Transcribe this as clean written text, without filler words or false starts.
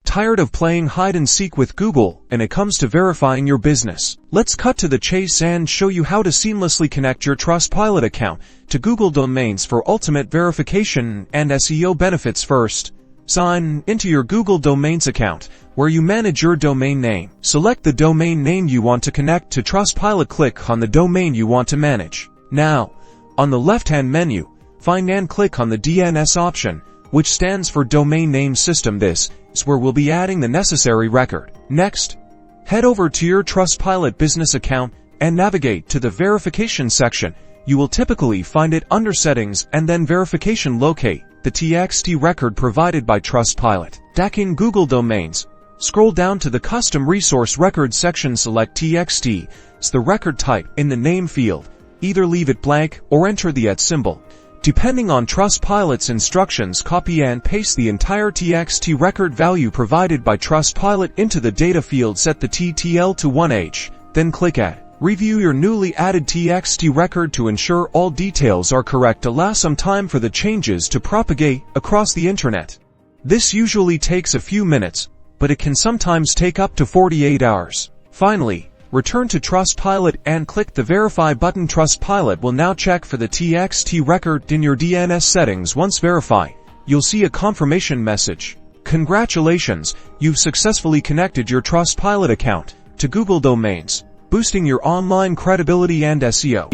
Tired of playing hide and seek with Google when it comes to verifying your business? Let's cut to the chase and show you how to seamlessly connect your Trustpilot account to Google domains for ultimate verification and SEO benefits. First, sign into your Google Domains account, where you manage your domain name. Select the domain name you want to connect to Trustpilot. Click on the domain you want to manage. Now, on the left-hand menu, find and click on the DNS option, which stands for Domain Name System. This is where we'll be adding the necessary record. Next, head over to your Trustpilot business account and navigate to the verification section. You will typically find it under Settings and then Verification. Locate the TXT record provided by Trustpilot. Dacking Google Domains. Scroll down to the Custom Resource Record section. Select TXT as the record type in the name field. Either leave it blank or enter the @ symbol. Depending on Trustpilot's instructions, copy and paste the entire TXT record value provided by Trustpilot into the data field. Set the TTL to 1H, then click Add. Review your newly added TXT record to ensure all details are correct. Allow some time for the changes to propagate across the internet. This usually takes a few minutes, but it can sometimes take up to 48 hours. Finally, return to Trustpilot and click the Verify button. Trustpilot will now check for the TXT record in your DNS settings. Once verified, you'll see a confirmation message. Congratulations, you've successfully connected your Trustpilot account to Google Domains, boosting your online credibility and SEO.